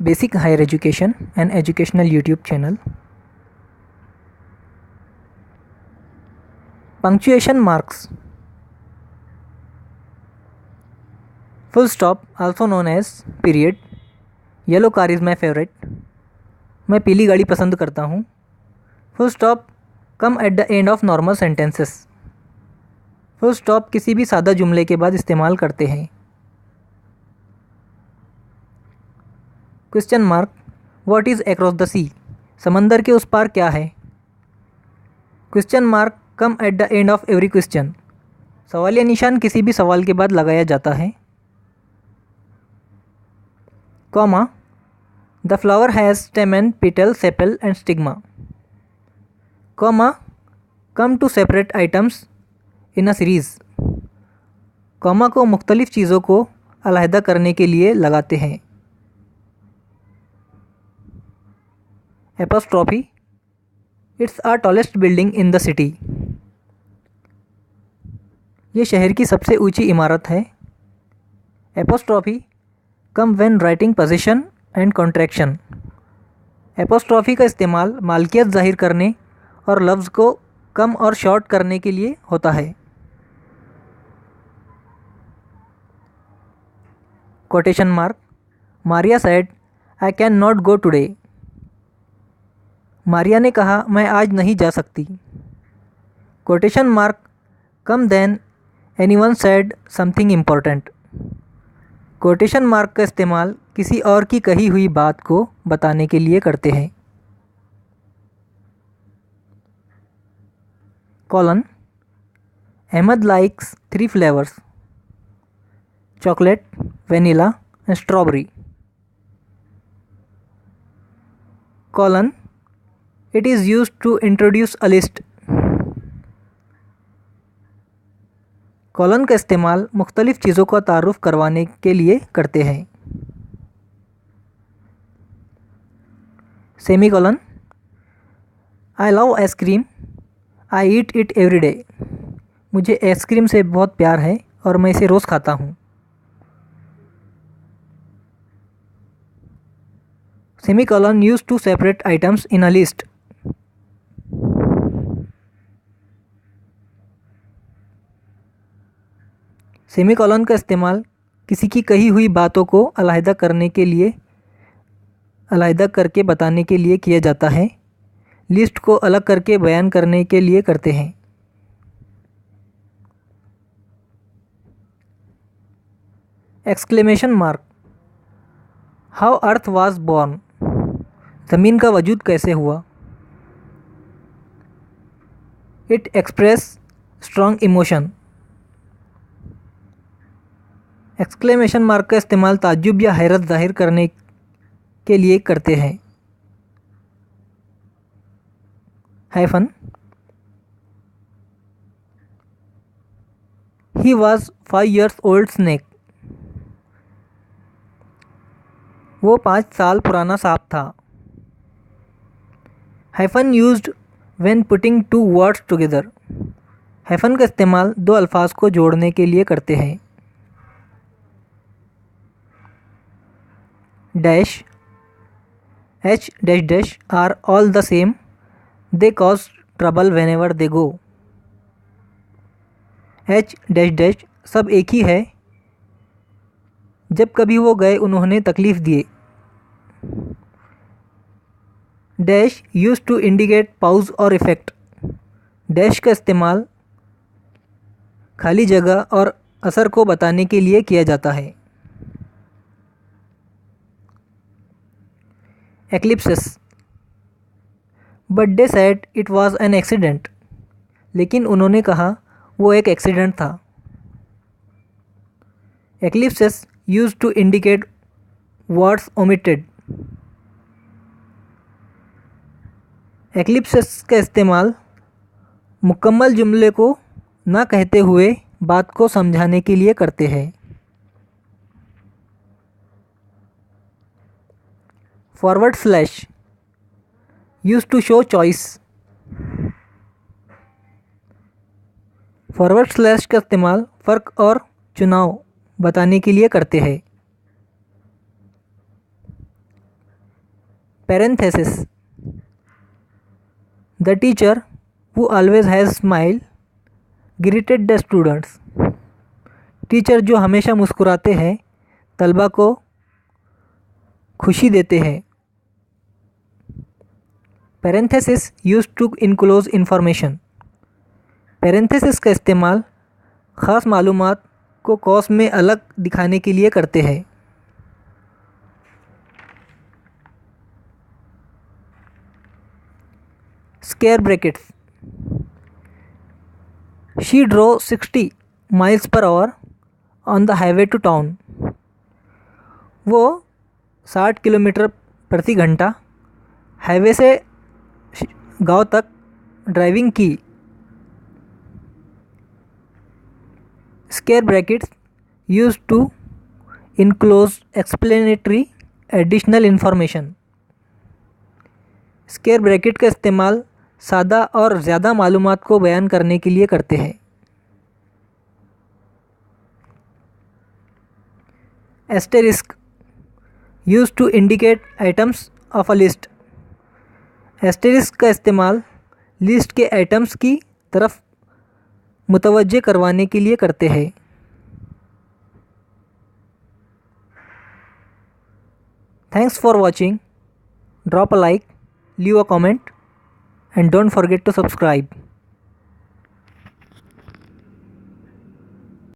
Basic Higher Education, an educational YouTube channel. Punctuation marks. Full stop, also known as period. Yellow car is my favorite. मैं पीली गाड़ी पसंद करता हूँ. Full stop come at the end of normal sentences. Full stop किसी भी सादा जुमले के बाद इस्तेमाल करते हैं. Question mark. What is across the sea? समंदर के उस पार क्या है? Question mark come at the end of every question. सवालिया निशान किसी भी सवाल के बाद लगाया जाता है. Comma. The flower has stamen, petal, sepal and stigma. Comma. Come to separate items in a series. Comma को मुख्तलिफ चीज़ों को अलहदा करने के लिए लगाते हैं. Apostrophe. It's a tallest building in the city. ये शहर की सबसे ऊंची इमारत है. Apostrophe come when writing possession and contraction. Apostrophe का इस्तेमाल मालकियत जाहिर करने और लफ्ज़ को कम और शॉर्ट करने के लिए होता है. Quotation mark. Maria said, I cannot go today. Maria ने कहा मैं आज नहीं जा सकती. Quotation mark come then anyone said something important. Quotation mark का इस्तेमाल किसी और की कही हुई बात को बताने के लिए करते हैं. Colon. Ahmad likes 3 flavours chocolate, vanilla and strawberry. Colon. It is used to introduce a list. Colon का इस्तेमाल मुख्तलिफ चीज़ों का तारुफ करवाने के लिए करते हैं. Semi colon. I love ice cream. I eat it every day. मुझे आइसक्रीम से बहुत प्यार है और मैं इसे रोज़ खाता हूँ. Semicolon use to separate items in a list. Semicolon का इस्तेमाल किसी की कही हुई बातों को अलहदा करके बताने के लिए किया जाता है. लिस्ट को अलग करके बयान करने के लिए करते हैं. Exclamation mark. How earth was born. ज़मीन का वजूद कैसे हुआ. It express strong emotion. Exclamation mark का इस्तेमाल ताज्जुब या हैरत जाहिर करने के लिए करते हैं. Hyphen. He was 5 years old snake. वो 5 साल पुराना सांप था. Hyphen used when putting 2 words together. Hyphen का इस्तेमाल 2 अल्फाज को जोड़ने के लिए करते हैं. Dash. H dash dash R all the same. They cause trouble whenever they go. H dash dash सब एक ही है. जब कभी वो गए उन्होंने तकलीफ़ दिए. Dash use to indicate pause और इफ़ेक्ट. डैश का इस्तेमाल खाली जगह और असर को बताने के लिए किया जाता है. Ellipsis. But they said it was an accident. लेकिन उन्होंने कहा वो एक एक्सीडेंट था. Ellipsis use to indicate words omitted. Ellipsis का इस्तेमाल मुकम्मल जुमले को ना कहते हुए बात को समझाने के लिए करते हैं. Forward slash use to show choice. Forward slash का इस्तेमाल फ़र्क और चुनाव बताने के लिए करते हैं. parenthesis, the teacher who always has smile greeted the students. Teacher जो हमेशा मुस्कुराते हैं तलबा को खुशी देते हैं. Parenthesis use to enclose information. Parenthesis का इस्तेमाल ख़ास मालूमात को कॉस में अलग दिखाने के लिए करते हैं. Square brackets. She drove 60 miles per hour on the highway to town. वो 60 किलोमीटर प्रति घंटा हाईवे से गांव तक ड्राइविंग की. Square brackets use to enclose explanatory additional information. Square bracket का इस्तेमाल सादा और ज़्यादा मालूमात को बयान करने के लिए करते हैं. Asterisk use to indicate items of a list. Asterisk का इस्तेमाल लिस्ट के आइटम्स की तरफ मुतवज्जे करवाने के लिए करते हैं. Thanks for watching. Drop a like, leave a comment, and don't forget to subscribe.